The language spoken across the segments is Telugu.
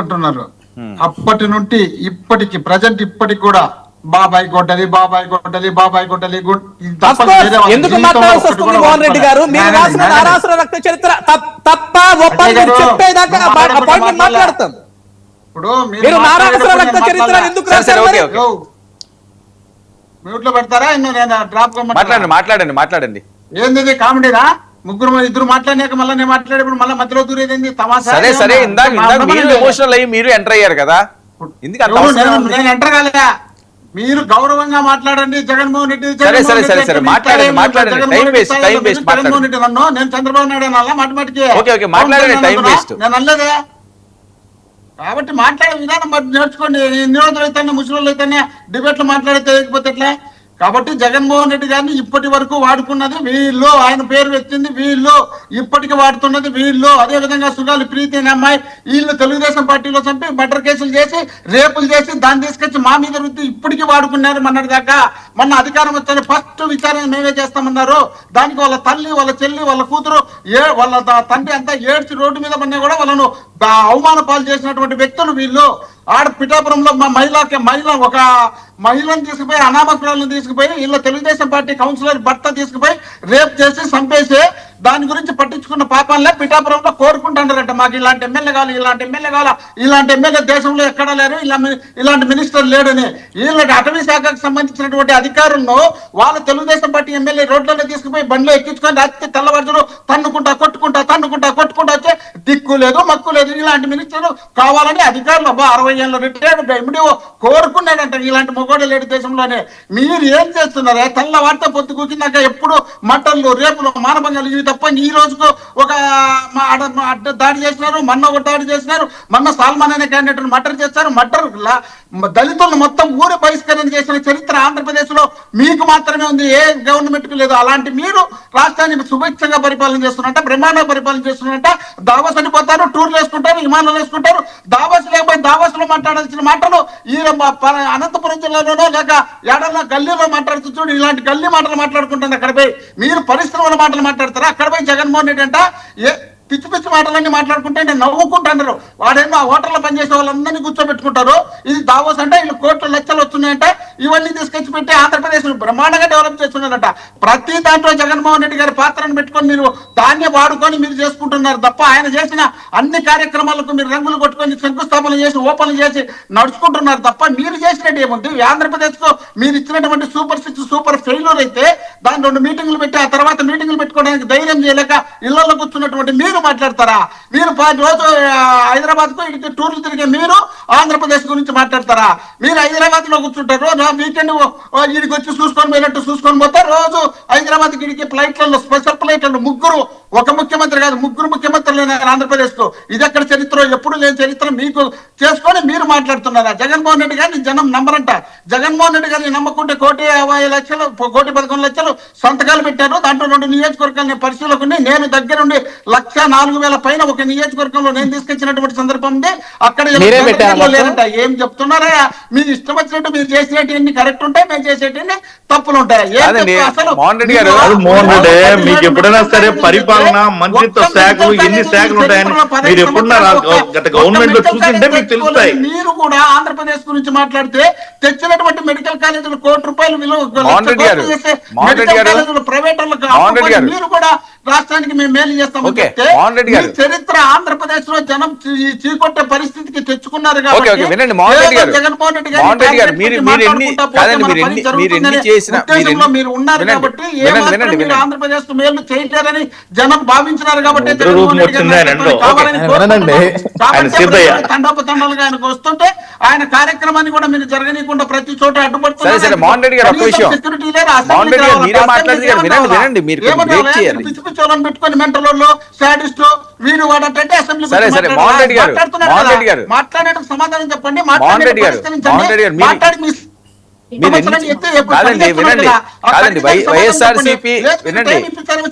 అంటున్నారు. అప్పటి నుండి ఇప్పటికి ప్రజెంట్ ఇప్పటికి కూడా బాబాయ్ గొడ్డలి బాబాయ్ గొడ్డలి బాబాయ్ గొడ్డలి ఎందుకు మాట్లాడాల్సి వస్తుంది మోహన్ రెడ్డి గారు? మీరు రాసిన నారాసుర రక్త చరిత్ర తప్ప చెప్పేదాకా మాట్లాడతాం. ఇప్పుడు మీరు నారాసుర రక్త చరిత్ర ఎందుకు రాశారు? మ్యూట్ లో పెడతారా? నేను డ్రాప్ మాట్లాడండి మాట్లాడండి. ఏంది కామెడీనా? ముగ్గురు ఇద్దరు మాట్లాడినాక మళ్ళీ నేను మాట్లాడేప్పుడు మళ్ళీ మధ్యలో దూరేది తమాషా. సరే ఇందాక మీరు ఎమోషనల్ అయ్యి మీరు ఎంటర్ అయ్యారు కదా, నేను ఎంటర్ కాలేదా? మీరు గౌరవంగా మాట్లాడండి. జగన్మోహన్ రెడ్డి జగన్మోహన్ రెడ్డి నన్ను నేను చంద్రబాబు నాయుడు అనాలా మాటిమాటికి? నేను అనలేదే. కాబట్టి మాట్లాడే విధానం నేర్చుకోండి. నిరోధులు అయితేనే ముస్లింలు అయితేనే డిబేట్లు మాట్లాడితే లేకపోతే ఎట్లా? కాబట్టి జగన్మోహన్ రెడ్డి గారిని ఇప్పటి వరకు వాడుకున్నది వీళ్ళు, ఆయన పేరు వచ్చింది వీళ్ళు, ఇప్పటికి వాడుతున్నది వీళ్ళు. అదే విధంగా సుగాలి ప్రీతి అనే అమ్మాయి వీళ్ళు తెలుగుదేశం పార్టీలో చంపి మర్డర్ కేసులు చేసి రేపులు చేసి దాన్ని తీసుకొచ్చి మా మీద రుద్ది ఇప్పటికి వాడుకున్నారు. మొన్నటి దాకా మొన్న అధికారం వచ్చారు ఫస్ట్ విచారణ మేమే చేస్తామన్నారు. దానికి వాళ్ళ తల్లి వాళ్ళ చెల్లి వాళ్ళ కూతురు వాళ్ళ తండ్రి అంతా ఏడ్చి రోడ్డు మీద పడినా కూడా వాళ్ళను అవమాన పాలు చేసినటువంటి వ్యక్తులు వీళ్ళు. ఆడ పిఠాపురంలో మహిళ ఒక మహిళను తీసుకుపోయి అనామకురాలను తీసుకుపోయి వీళ్ళ తెలుగుదేశం పార్టీ కౌన్సిలర్ భర్త తీసుకుపోయి రేప్ చేసి చంపేసి దాని గురించి పట్టించుకున్న పాపాలనే పిఠాపురంలో కోరుకుంటున్నారంట. మాకు ఇలాంటి ఎమ్మెల్యే కావాలి, ఇలాంటి ఎమ్మెల్యే కావాలా, ఇలాంటి ఎమ్మెల్యే దేశంలో ఎక్కడా లేరు, ఇలాంటి మినిస్టర్ లేడని. వీళ్ళకి అటవీ శాఖకు సంబంధించినటువంటి అధికారులను వాళ్ళ తెలుగుదేశం పార్టీ ఎమ్మెల్యే రోడ్లలో తీసుకుపోయి బండ్లో ఎక్కించుకొని రాత్రి తెల్లవారుజామున కొట్టుకుంటా వచ్చే దిక్కు లేదు మక్కు లేదు. ఇలాంటి మినిస్టర్లు కావాలని అధికారులు 60 ఏళ్ళ రిటైర్డ్ ఎండిఓ కోరుకున్నాడంట. ఇలాంటి మొగోడు లేడు దేశంలోనే. మీరు ఏం చేస్తున్నారే? తెల్లవారితో పొద్దు కూర్చున్నాక ఎప్పుడు మటన్లు రేపులు మానభంగాలు ఇవి తప్ప ఈ రోజుకు ఒక దాడి చేసినారు, మొన్న ఒక దాడి చేసినారు, మొన్న సాల్మాన్ అనే క్యాండిడేట్ మర్డర్ చేస్తారు. మర్డర్ దళితులను మొత్తం ఊరి బహిష్కరణ చేసిన చరిత్ర ఆంధ్రప్రదేశ్ లో మీకు మాత్రమే ఉంది, ఏ గవర్నమెంట్ కు లేదు. అలాంటి మీరు రాష్ట్రాన్ని సుభిక్షంగా పరిపాలన చేస్తున్నారంట, బ్రహ్మాండంగా పరిపాలన చేస్తున్నారంట. దావోస్ అనిపోతారు, టూర్లు వేసుకుంటారు, విమానాలు వేసుకుంటారు. దావోస్ లేకపోతే దావోస్ లో మాట్లాడాల్సిన మాటలు ఈ అనంతపురం జిల్లాలోనో లేక ఏడన్నా గల్లీలో మాట్లాడుతూ చూడు, ఇలాంటి గల్లీ మాటలు మాట్లాడుకుంటుంది. అక్కడ పోయి మీరు పరిశ్రమల మాటలు మాట్లాడతారా? అక్కడ పోయి జగన్మోహన్ రెడ్డి అంట పిచ్చి పిచ్చి మాటలన్నీ మాట్లాడుకుంటే నేను నవ్వుకుంటున్నారు. వాడేమో ఆ హోటల్లో పనిచేసే వాళ్ళందరినీ కూర్చోబెట్టుకుంటారు. ఇది దావోస్ అంటే వీళ్ళు కోట్లు లక్షలు వస్తున్నాయంట. ఇవన్నీ తీసుకొచ్చి పెట్టి ఆంధ్రప్రదేశ్ బ్రహ్మాండంగా డెవలప్ చేస్తున్నారంట. ప్రతి దాంట్లో జగన్మోహన్ రెడ్డి గారి పాత్రను పెట్టుకొని మీరు దాన్ని వాడుకొని మీరు చేసుకుంటున్నారు తప్ప ఆయన చేసిన అన్ని కార్యక్రమాలకు మీరు రంగులు కొట్టుకొని శంకుస్థాపన చేసి ఓపెన్ చేసి నడుచుకుంటున్నారు తప్ప మీరు చేసినట్టు ఏముంది? ఆంధ్రప్రదేశ్ కు మీరు ఇచ్చినటువంటి సూపర్ 6 సూపర్ ఫెయిల్యూర్ అయితే దాని 2 మీటింగ్లు పెట్టి ఆ తర్వాత మీటింగ్లు పెట్టుకోవడానికి ధైర్యం చేయలేక ఇళ్లలో కూర్చున్నటువంటి మీరు మాట్లాడతారా? మీరు రోజు హైదరాబాద్ కు ఇక్కడికి టూర్లు తిరిగే మీరు ఆంధ్రప్రదేశ్ గురించి మాట్లాడతారా? మీరు హైదరాబాద్ లో కూర్చుంటారు, వీకెండ్ వీడికి వచ్చి చూసుకొని పోయినట్టు చూసుకొని పోతారు. రోజు హైదరాబాద్ గిడికి ఫ్లైట్లలో స్పెషల్ ఫ్లైట్లలో ఒక ముఖ్యమంత్రి కాదు 3 ముఖ్యమంత్రులు ఆంధ్రప్రదేశ్ కు. ఇది ఎక్కడ చరిత్ర? ఎప్పుడు లేని చరిత్ర మీకు చేసుకొని మీరు మాట్లాడుతున్నారా? జగన్మోహన్ రెడ్డి గారిని జనం నమ్మరంట. జగన్మోహన్ రెడ్డి గారిని నమ్మకుంటే 1,50,00,000 సంతకాలు పెట్టారు. దాంట్లో 2 నియోజకవర్గాలని పరిశీలకుని నేను దగ్గరుండి 1,04,000 పైన ఒక నియోజకవర్గంలో నేను తీసుకొచ్చినటువంటి సందర్భం ఉంది. అక్కడ లేదంట. ఏం చెప్తున్నారా? మీరు ఇష్టం వచ్చినట్టు మీరు చేసేటి ఎన్ని కరెక్ట్ ఉంటాయి, మేము చేసేటి తప్పులు ఉంటాయి. అసలు మోహన్ రెడ్డి మీకు ఎప్పుడైనా సరే పరిపాలన మంత్రిత్వ శాఖలు ఎన్ని శాఖలు ఉంటాయని మీరు ఎప్పుడన్నా గవర్నమెంట్ లో చూసింటే మీకు తెలుస్తాయి. మీరు కూడా ఆంధ్రప్రదేశ్ గురించి మాట్లాడితే తెచ్చినటువంటి మెడికల్ కాలేజీలు ₹1,00,00,000 విలువ ప్రైవేట్ వాళ్ళకి మీరు కూడా రాష్ట్రానికి మేము మేలు చేస్తాము. చరిత్ర ఆంధ్రప్రదేశ్ లో జనం చీకొట్టే పరిస్థితికి తెచ్చుకున్నారు కాబట్టి జగన్మోహన్ రెడ్డి గారు మీరు ఉన్నారు కాబట్టి మీరు ఆంధ్రప్రదేశ్ కు మేలు చేయలేరని జనం భావించినారు కాబట్టి తండోపతండాలుగా ఆయనకు వస్తుంటే ఆయన కార్యక్రమాన్ని కూడా మీరు జరగనీయకుండా ప్రతి చోట అడ్డుపడుతున్నారు. సెక్యూరిటీ లేదు. పెట్టుకొని మెంటల్లో సాడిస్టు వీరు వాడటంటే అసెంబ్లీ మాట్లాడేందుకు సమాధానం చెప్పండి. మాట్లాడి మీరు కాదండి వినండి, కాదండి వైఎస్ఆర్సీపీ వినండి,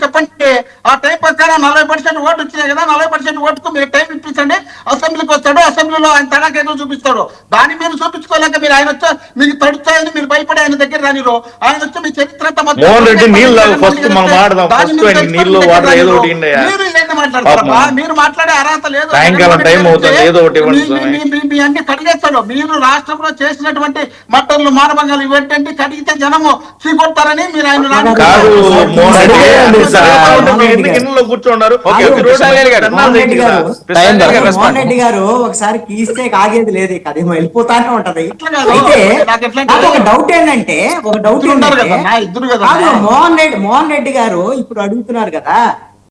చెప్పండి. ఆ టైం ప్రకారం 40% ఓటు వచ్చినాయి కదా, 40% ఓటుకు మీరు టైం ఇప్పించండి. అసెంబ్లీకి వస్తాడు, అసెంబ్లీలో ఆయన తడాకేదో చూపిస్తాడు. దాన్ని మీరు చూపించుకోలేక మీరు ఆయన వచ్చి మీకు తడుస్తాయని మీరు భయపడి ఆయన దగ్గర రానిరు. ఆయన వచ్చి మీ చరిత్ర అంతా మొత్తం మోహన్ రెడ్డి నీళ్ళు తాగు, ఫస్ట్ మనం మాట్లాడదాం. ఫస్ట్ ఆయన నీళ్ళు వాటర్ ఏదో ఒకటి ఇవ్వండి. మీరు ఏంటి మాట్లాడతారబ్బా? మీరు మాట్లాడే అర్హత లేదు. సాయంకాలం టైం అవుతుంది, ఏదో ఒకటి ఇవ్వండి. మీ అన్ని కడిగేస్తాడు. మీరు రాష్ట్రంలో చేసినటువంటి మట్టర్లు మానభంగాలు ఇవేంటంటే కడిగితే జనము చీకొడతారని మీరు ఆయన కాదు మోహన్ రెడ్డి ఎందుకు ఇళ్ళలో కూర్చున్నారు? ఓకే, ఓకే, కృష్ణారెడ్డి గారు. మోహన్ రెడ్డి గారు కృష్ణారెడ్డి గారు మోహన్ రెడ్డి గారు ఒకసారి కీస్తే ఆగేది లేదు, ఇక అది వెళ్ళిపోతానే ఉంటది. ఇట్లా కాదు. అయితే నాకు ఎట్లా నాకు ఒక డౌట్ ఏంటంటే ఇద్దరు కదా, కాదు, మోహన్ రెడ్డి గారు ఇప్పుడు అడుగుతున్నారు కదా,